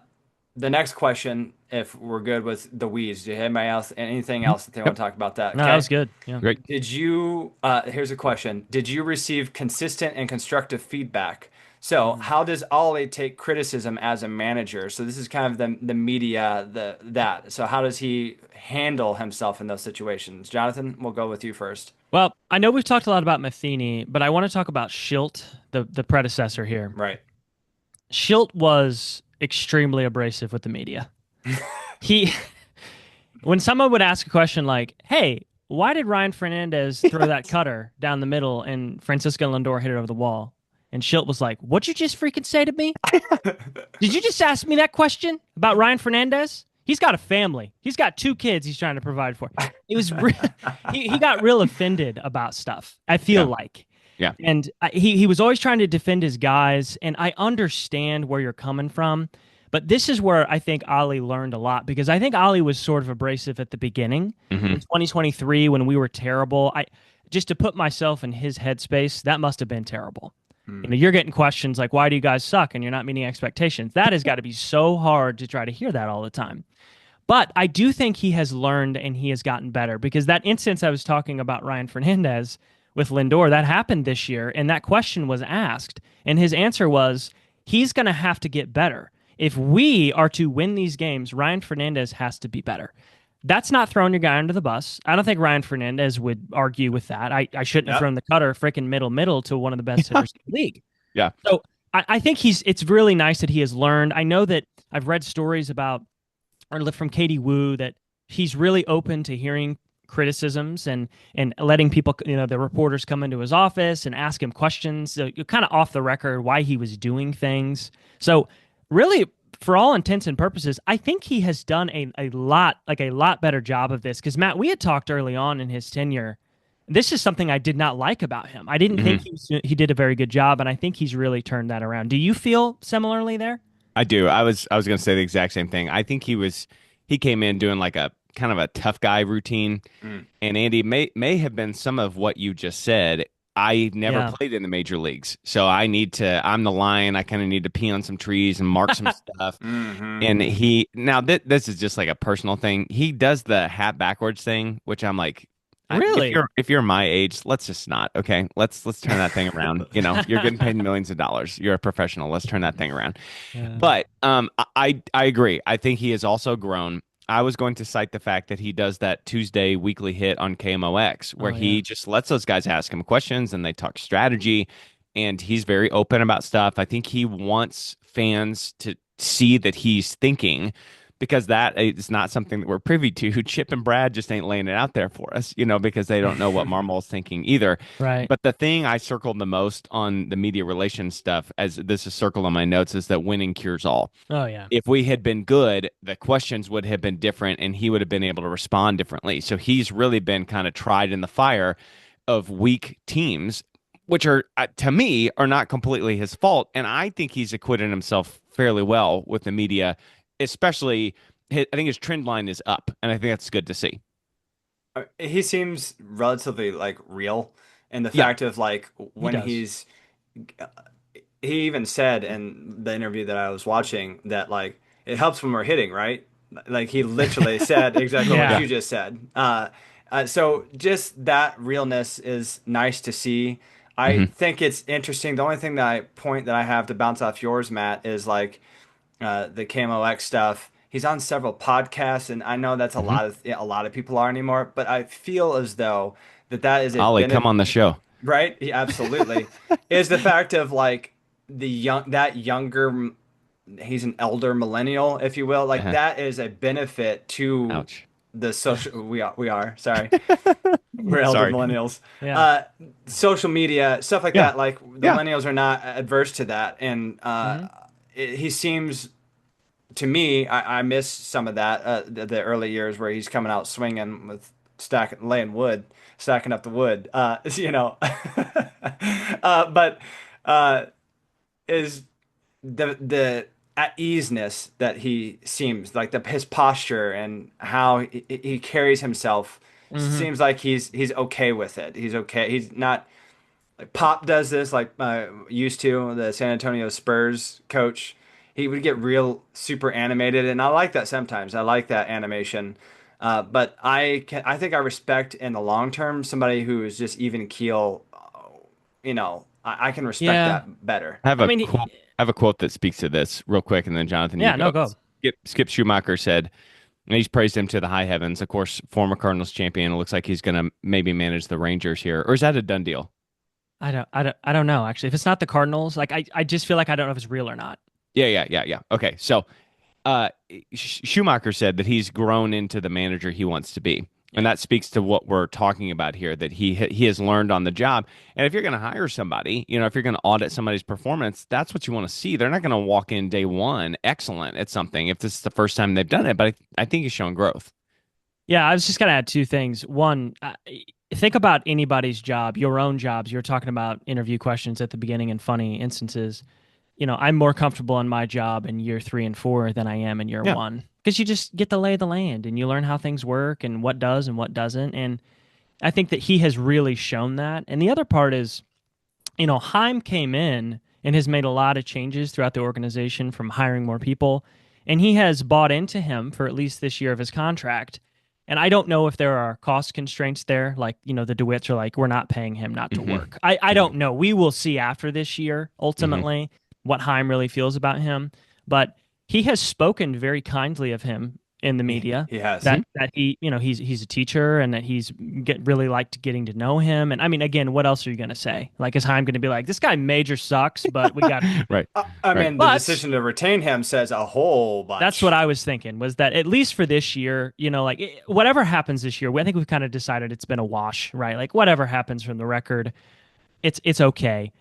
A: the next question, if we're good with the weeds, do you have anybody else, anything else that they want
B: Yep.
A: to talk about that?
C: No, that
A: Okay.
C: was good. Yeah.
B: Great.
A: Here's a question. Did you receive consistent and constructive feedback? So
C: Mm.
A: how does Ollie take criticism as a manager? So this is kind of the media, that. So how does he handle himself in those situations? Jonathan, we'll go with you first.
C: Well, I know we've talked a lot about Matheny, but I want to talk about Schilt, the predecessor here.
A: Right.
C: Schilt was extremely abrasive with the media. He, when someone would ask a question like, "Hey, why did Ryan Fernandez throw that cutter down the middle and Francisco Lindor hit it over the wall?" And Schilt was like, "What'd you just freaking say to me? Did you just ask me that question about Ryan Fernandez? He's got a family. He's got 2 kids he's trying to provide for." It was he got real offended about stuff, I feel
B: Yeah.
C: like.
B: Yeah.
C: And he was always trying to defend his guys, and I understand where you're coming from, but this is where I think Ollie learned a lot, because I think Ollie was sort of abrasive at the beginning
B: Mm-hmm.
C: in 2023 when we were terrible. I just to put myself in his headspace, that must have been terrible. You're getting questions like, "Why do you guys suck?" and you're not meeting expectations. That has got to be so hard to try to hear that all the time. But I do think he has learned and he has gotten better, because that instance I was talking about, Ryan Fernandez with Lindor, that happened this year, and that question was asked, and his answer was, he's going to have to get better. If we are to win these games, Ryan Fernandez has to be better. That's not throwing your guy under the bus. I don't think Ryan Fernandez would argue with that. I shouldn't have
A: Yep.
C: thrown the cutter freaking middle to one of the best hitters in the league.
B: Yeah.
C: So I think it's really nice that he has learned. I know that I've read stories about, or from Katie Wu, that he's really open to hearing criticisms and letting people, the reporters come into his office and ask him questions, so kind of off the record why he was doing things. So really, for all intents and purposes, I think he has done a lot better job of this. Because Matt, we had talked early on in his tenure. This is something I did not like about him. I didn't think he did a very good job, and I think he's really turned that around. Do you feel similarly there?
B: I do. I was going to say the exact same thing. I think he came in doing like a kind of a tough guy routine, and Andy may have been some of what you just said. I never played in the major leagues, so I'm the lion. I kind of need to pee on some trees and mark some stuff. And this is just like a personal thing. He does the hat backwards thing, which I'm like,
C: Really?
B: if you're my age, let's just not. Okay, let's turn that thing around. You're getting paid millions of dollars. You're a professional. Let's turn that thing around.
C: Yeah.
B: But I agree. I think he has also grown. I was going to cite the fact that he does that Tuesday weekly hit on KMOX, where he just lets those guys ask him questions and they talk strategy, and he's very open about stuff. I think he wants fans to see that he's thinking, because that is not something that we're privy to. Chip and Brad just ain't laying it out there for us, because they don't know what Marmol's thinking either.
C: Right.
B: But the thing I circled the most on the media relations stuff, as this is circled on my notes, is that winning cures all.
C: Oh, yeah.
B: If we had been good, the questions would have been different and he would have been able to respond differently. So he's really been kind of tried in the fire of weak teams, which are, to me, are not completely his fault. And I think he's acquitted himself fairly well with the media, especially I think his trend line is up, and I think that's good to see.
A: He seems relatively like real in the fact of like when
C: does.
A: he even said in the interview that I was watching that like it helps when we're hitting, right? Like he literally said exactly what you just said. So just that realness is nice to see. I think it's interesting. The only thing that I have to bounce off yours, Matt, is like the Camo X stuff. he's on several podcasts, and I know that's
B: Hmm.
A: a lot of people are anymore, but I feel as though that is a
B: Ollie, come
A: benefit,
B: on the show.
A: right? Yeah, absolutely. Is the fact of like the younger, he's an elder millennial, if you will, like
B: Uh-huh.
A: that is a benefit to
B: Ouch.
A: the social. We are sorry. We're elder
B: Sorry.
A: millennials.
C: Yeah.
A: Uh, Social media, stuff like
B: Yeah.
A: that. Like the
B: Yeah.
A: millennials are not adverse to that, and
C: Hmm.
A: he seems to me. I miss some of that the early years where he's coming out swinging with laying wood, stacking up the wood. But uh, is the at easeness that he seems like his posture and how he carries himself
C: Hmm.
A: seems like he's okay with it. He's okay. He's not like Pop does this like used to the San Antonio Spurs coach. He would get real super animated, and I like that sometimes. I like that animation. But I think I respect in the long term somebody who is just even keel. I can respect
C: Yeah.
A: that better.
B: I have
C: I
B: a
C: mean,
B: quote. I have a quote that speaks to this real quick, and then Jonathan, you
C: yeah, no,
B: go.
C: go.
B: Skip Schumacher said, and he's praised him to the high heavens. Of course, former Cardinals champion. It looks like he's going to maybe manage the Rangers here, or is that a done deal?
C: I don't know actually. If it's not the Cardinals, like I just feel like I don't know if it's real or not.
B: Yeah. Okay, so uh, Schumacher said that he's grown into the manager he wants to be. And
C: Yeah.
B: that speaks to what we're talking about here, that he has learned on the job. And if you're going to hire somebody, if you're going to audit somebody's performance, that's what you want to see. They're not going to walk in day one excellent at something if this is the first time they've done it. But I think he's shown growth.
C: Yeah, I was just gonna add two things. One, think about anybody's job, your own jobs. You're talking about interview questions at the beginning in funny instances. I'm more comfortable in my job in year 3 and 4 than I am in year
B: Yeah.
C: one because you just get the lay of the land and you learn how things work and what does and what doesn't. And I think that he has really shown that. And the other part is, Heim came in and has made a lot of changes throughout the organization from hiring more people. And he has bought into him for at least this year of his contract. And I don't know if there are cost constraints there. Like, the DeWitts are like, we're not paying him not to
B: Hmm.
C: work. I
B: Hmm.
C: don't know. We will see after this year,
B: Hmm.
C: ultimately, what Heim really feels about him. But he has spoken very kindly of him in the media
A: He has.
C: that he's a teacher and that he's really liked getting to know him. And I mean, again, what else are you going to say? Like, is Heim going to be like, this guy major sucks, but we got
B: Right.
A: I
B: Right.
A: mean, the
C: but
A: decision to retain him says a whole
C: that's what
A: bunch.
C: I was thinking, was that at least for this year, like whatever happens this year, I think we've kind of decided it's been a wash, right? Like whatever happens from the record, it's okay.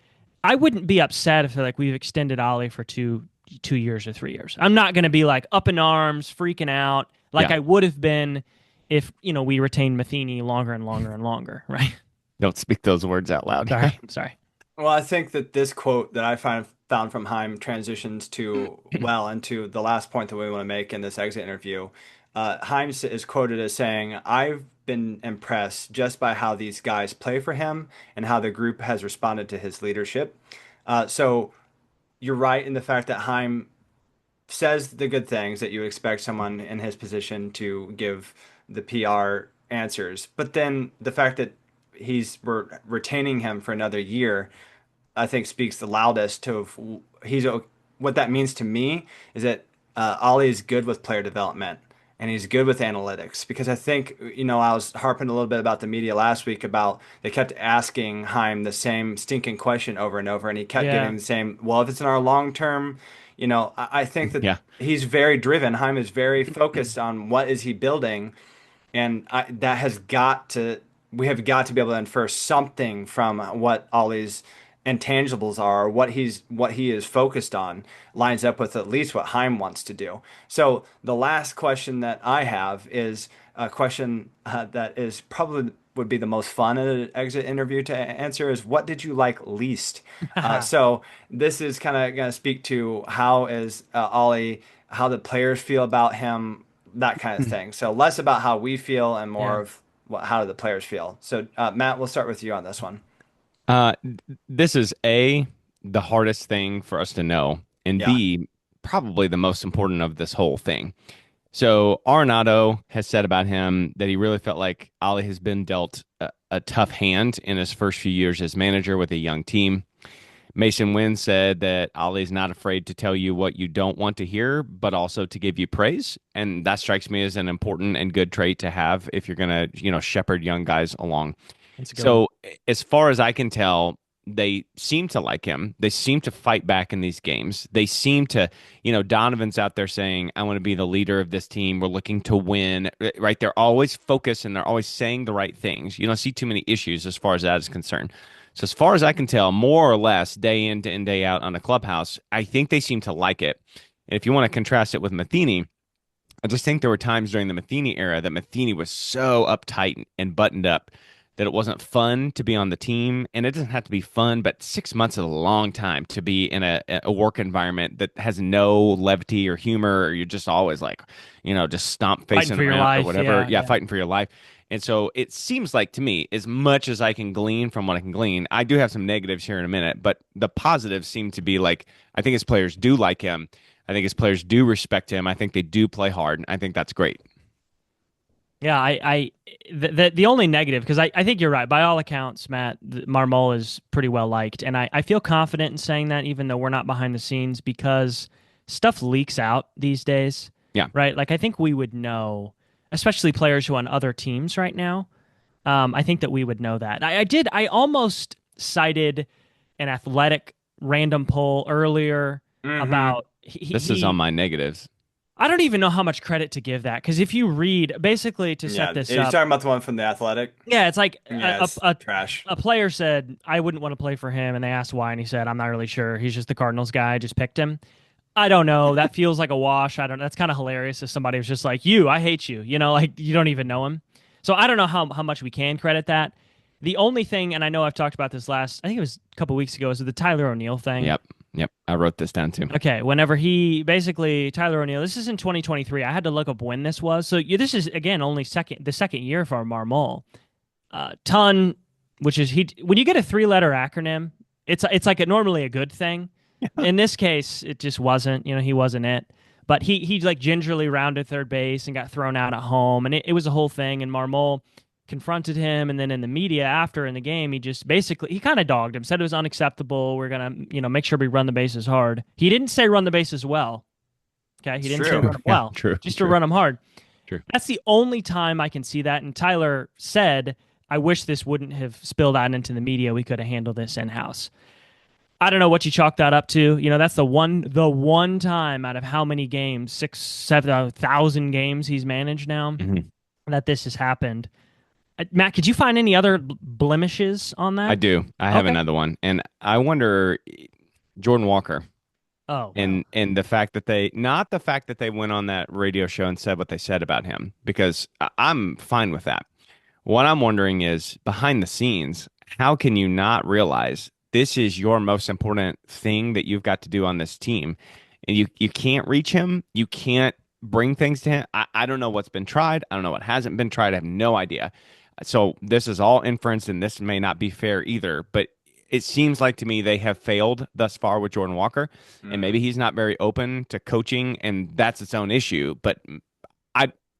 C: I wouldn't be upset if like we've extended Ollie for 2 years or 3 years. I'm not going to be like up in arms, freaking out like
B: Yeah.
C: I would have been if we retained Matheny longer and longer and longer, right?
B: Don't speak those words out loud.
C: Sorry.
A: Well, I think that this quote that I found from Heim transitions to well into the last point that we want to make in this exit interview. Heim is quoted as saying, "I've been impressed just by how these guys play for him and how the group has responded to his leadership." So you're right in the fact that Heim says the good things that you expect someone in his position to give the PR answers, but then the fact that we're retaining him for another year I think speaks the loudest to what that means to me is that Ollie is good with player development and he's good with analytics because I think I was harping a little bit about the media last week about they kept asking Heim the same stinking question over and over and he kept
C: Yeah.
A: giving the same well if it's in our long term I think that
B: Yeah.
A: he's very driven. Heim is very focused on what is he building and that has got to we have got to be able to infer something from what Ollie's intangibles are, what he is focused on, lines up with at least what Heim wants to do. So the last question that I have is a question that is probably would be the most fun at an exit interview to answer is what did you like least? So this is kind of going to speak to how is Ollie, how the players feel about him, that kind of thing. So less about how we feel and more
C: Yeah.
A: of how do the players feel. So Matt, we'll start with you on this one.
B: Uh, this is the hardest thing for us to know, and
A: Yeah.
B: B, probably the most important of this whole thing. So Arenado has said about him that he really felt like Ollie has been dealt a tough hand in his first few years as manager with a young team. Mason Wynn said that Ollie's not afraid to tell you what you don't want to hear, but also to give you praise. And that strikes me as an important and good trait to have if you're going to, shepherd young guys along.
C: That's a good one.
B: So, as far as I can tell, they seem to like him. They seem to fight back in these games. They seem to, Donovan's out there saying, I want to be the leader of this team. We're looking to win, right? They're always focused and they're always saying the right things. You don't see too many issues as far as that is concerned. So, as far as I can tell, more or less day in and day out on the clubhouse, I think they seem to like it. And if you want to contrast it with Matheny, I just think there were times during the Matheny era that Matheny was so uptight and buttoned up that it wasn't fun to be on the team. And it doesn't have to be fun, but 6 months is a long time to be in a work environment that has no levity or humor, or you're just always like, just stomp
C: Fighting
B: facing
C: for your
B: around
C: life.
B: or whatever.
C: Yeah.
B: Fighting for your life. And so it seems like to me, as much as I can glean from what I can glean, I do have some negatives here in a minute, but the positives seem to be like, I think his players do like him. I think his players do respect him. I think they do play hard. I think that's great.
C: Yeah, the only negative, because I think you're right. By all accounts, Matt, Marmol is pretty well liked. And I feel confident in saying that, even though we're not behind the scenes, because stuff leaks out these days.
B: Yeah.
C: Right? Like, I think we would know, especially players who are on other teams right now. I think that we would know that. I almost cited an Athletic random poll earlier about
B: This is on my negatives.
C: I don't even know how much credit to give that, because if you read, basically, to set this
A: you're
C: up,
A: talking about the one from the Athletic.
C: yeah, it's like
A: It's trash.
C: a player said, I wouldn't want to play for him, and they asked why, and he said, I'm not really sure. He's just the Cardinals guy. I just picked him. I don't know. That feels like a wash. I don't. That's kind of hilarious if somebody was just like, I hate you. Like, you don't even know him. So I don't know how much we can credit that. The only thing, and I know I've talked about this I think it was a couple weeks ago, is the Tyler O'Neill thing.
B: Yep. I wrote this down too.
C: Okay, whenever Tyler O'Neill, this is in 2023. I had to look up when this was. So this is, again, only the second year for Marmol. Ton, which is when you get a 3-letter acronym, it's like normally a good thing. In this case, it just wasn't. He wasn't it. But he like gingerly rounded third base and got thrown out at home, and it was a whole thing. And Marmol confronted him, and then in the media after in the game, he kind of dogged him, said it was unacceptable. We're gonna make sure we run the bases hard. He didn't say run the bases well. Okay, he didn't say run them well.
B: True.
C: Just to run them hard.
B: True.
C: That's the only time I can see that. And Tyler said, I wish this wouldn't have spilled out into the media. We could have handled this in house. I don't know what you chalk that up to. That's the one time out of how many games, 7,000 games he's managed now, that this has happened. Matt, could you find any other blemishes on that?
B: I do. I have another one, and I wonder, Jordan Walker.
C: Oh,
B: and the fact that not the fact that they went on that radio show and said what they said about him, because I'm fine with that. What I'm wondering is, behind the scenes, how can you not realize this is your most important thing that you've got to do on this team, and you can't reach him, you can't bring things to him. I don't know what's been tried. I don't know what hasn't been tried. I have no idea. So this is all inference, and this may not be fair either, but it seems like to me they have failed thus far with Jordan Walker, and maybe he's not very open to coaching, and that's its own issue. But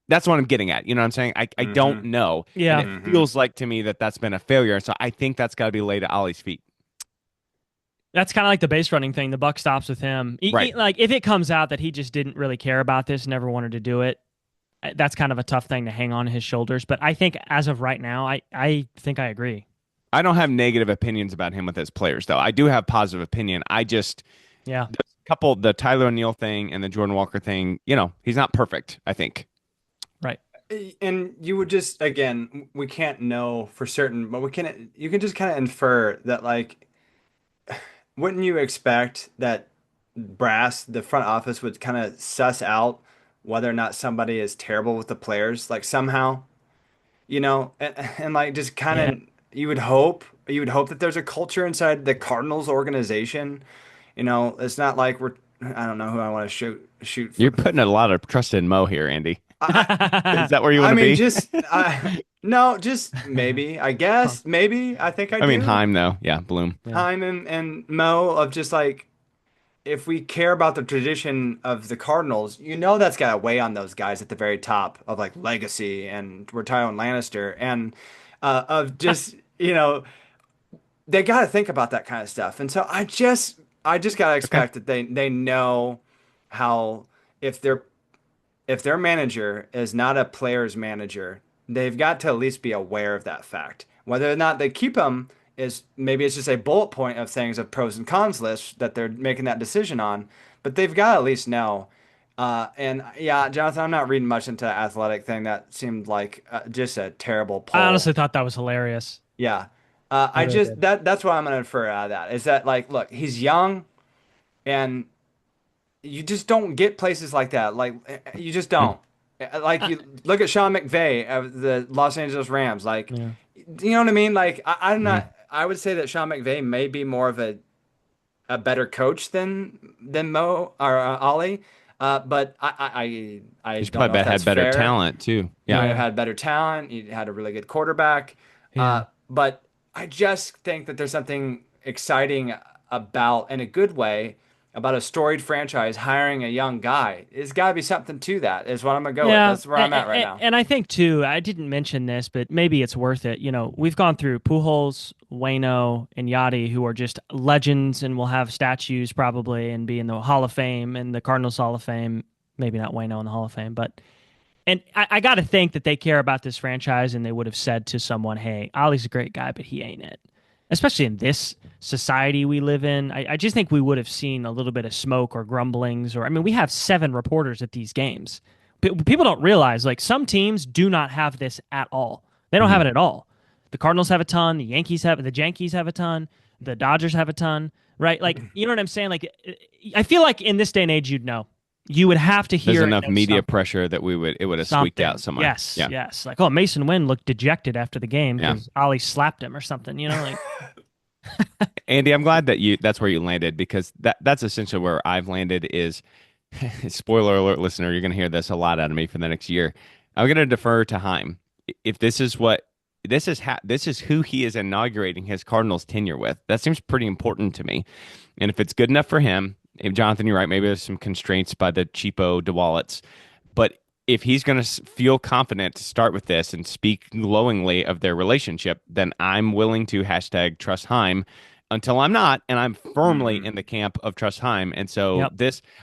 B: that's what I'm getting at. You know what I'm saying? I don't know.
C: Yeah.
B: And it feels like to me that's been a failure. So I think that's got to be laid at Ollie's feet.
C: That's kind of like the base running thing. The buck stops with him.
B: Right.
C: Like, if it comes out that he just didn't really care about this, never wanted to do it, that's kind of a tough thing to hang on his shoulders. But I think as of right now, I think I agree.
B: I don't have negative opinions about him with his players, though. I do have positive opinion. The Tyler O'Neill thing and the Jordan Walker thing, he's not perfect, I think.
C: Right.
A: And you would just, again, we can't know for certain, but you can just kind of infer that, like, wouldn't you expect that the front office would kind of suss out whether or not somebody is terrible with the players, like somehow, and like just kind of, you would hope that there's a culture inside the Cardinals organization. It's not like I don't know who I want to shoot.
B: You're putting a lot of trust in Mo here, Andy. Is that where you want to be?
A: No, just maybe, I guess, maybe. I think I do.
B: mean, Chaim, though. Yeah, Bloom.
A: Chaim and Mo, of just like, if we care about the tradition of the Cardinals, that's got to weigh on those guys at the very top of, like, legacy, and we're Tywin Lannister, and of just, they got to think about that kind of stuff. And so I just got to expect that they know how if their manager is not a player's manager, they've got to at least be aware of that fact. Whether or not they keep him is maybe it's just a bullet point of things of pros and cons list that they're making that decision on, but they've got to at least know. And yeah, Jonathan, I'm not reading much into the athletic thing. That seemed like just a terrible poll.
C: I honestly thought that was hilarious.
A: Yeah.
C: I
A: I
C: really
A: just
C: did.
A: that's what I'm gonna infer out of that is that like look, he's young and you just don't get places like that. Like you just don't. Like
C: Uh,
A: you look at Sean McVay of the Los Angeles Rams. Like
C: Yeah.
A: you know what I mean? Like I'm
B: Mhm.
A: not. I would say that Sean McVay may be more of a better coach than Mo or Ollie. But I
B: He's
A: don't know
B: probably
A: if that's
B: had better
A: fair.
B: talent too.
A: He might
B: Yeah.
A: have had better talent. He had a really good quarterback.
C: Yeah.
A: But I just think that there's something exciting about, in a good way, about a storied franchise hiring a young guy. There's got to be something to that, is what I'm going to go with.
C: Yeah,
A: That's where I'm at right now.
C: and I think too, I didn't mention this, but maybe it's worth it. We've gone through Pujols, Waino, and Yachty, who are just legends and will have statues probably and be in the Hall of Fame and the Cardinals Hall of Fame. Maybe not Waino in the Hall of Fame, but and I got to think that they care about this franchise and they would have said to someone, "Hey, Ollie's a great guy, but he ain't it." Especially in this society we live in, I just think we would have seen a little bit of smoke or grumblings. Or I mean, we have 7 reporters at these games. People don't realize like some teams do not have this at all. They don't have it at all. The Cardinals have a ton. The Yankees have a ton. The Dodgers have a ton. Right? Like you know what I'm saying? Like I feel like in this day and age, you'd know. You would have to hear
B: There's
C: and
B: enough
C: know
B: media
C: something.
B: pressure that it would have squeaked out somewhere.
C: Yes,
B: Yeah.
C: yes. Like, oh, Mason Wynn looked dejected after the game
B: Yeah.
C: because Ollie slapped him or something. Like
B: Andy, I'm glad that that's where you landed because that's essentially where I've landed is spoiler alert listener, you're going to hear this a lot out of me for the next year. I'm going to defer to Chaim. If this is this is who he is inaugurating his Cardinals tenure with. That seems pretty important to me. And if it's good enough for him, if Jonathan, you're right, maybe there's some constraints by the cheapo DeWallets, but if he's going to feel confident to start with this and speak glowingly of their relationship, then I'm willing to hashtag trust Chaim until I'm not, and I'm firmly in the camp of trust Chaim. And so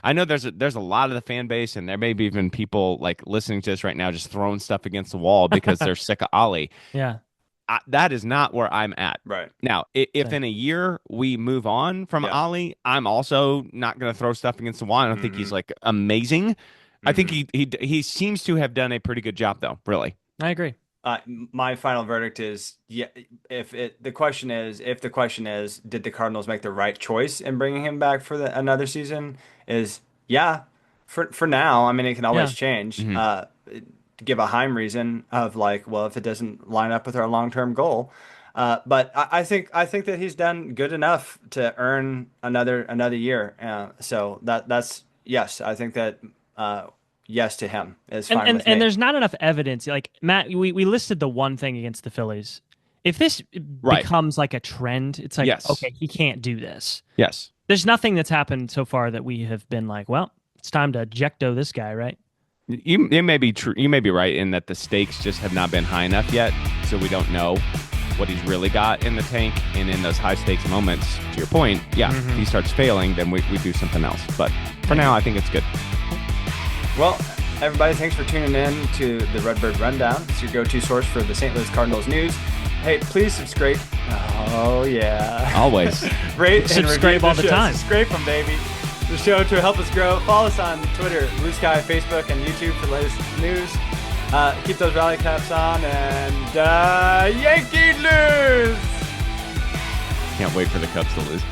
B: I know there's a lot of the fan base, and there may be even people like listening to this right now just throwing stuff against the wall because they're sick of Ollie.
C: yeah.
B: That is not where I'm at.
A: Right.
B: Now, if in a year we move on from Ollie, I'm also not going to throw stuff against the wall. I don't think he's like amazing. I think he seems to have done a pretty good job, though. Really,
C: I agree.
A: My final verdict is the question is, did the Cardinals make the right choice in bringing him back for another season? Is for now. I mean, it can always change. Give a Heim reason of like, well, if it doesn't line up with our long-term goal. But I think that he's done good enough to earn another year. So that's yes. I think that yes to him is fine with me.
C: And there's not enough evidence. Like Matt, we listed the one thing against the Phillies. If this becomes like a trend, it's like okay, he can't do this.
B: Yes.
C: There's nothing that's happened so far that we have been like, well, it's time to ejecto this guy, right?
B: It may be true. You may be right in that the stakes just have not been high enough yet, so we don't know what he's really got in the tank. And in those high stakes moments, to your point, if he starts failing, then we do something else. But for now, I think it's good.
A: Well, everybody, thanks for tuning in to the Redbird Rundown. It's your go-to source for the St. Louis Cardinals news. Hey, please subscribe. Oh yeah,
B: always
A: rate and
C: subscribe all the time.
A: Subscribe them, baby. The show to help us grow. Follow us on Twitter, Blue Sky, Facebook, and YouTube for the latest news. Keep those rally caps on, and Yankees lose!
B: Can't wait for the Cubs to lose.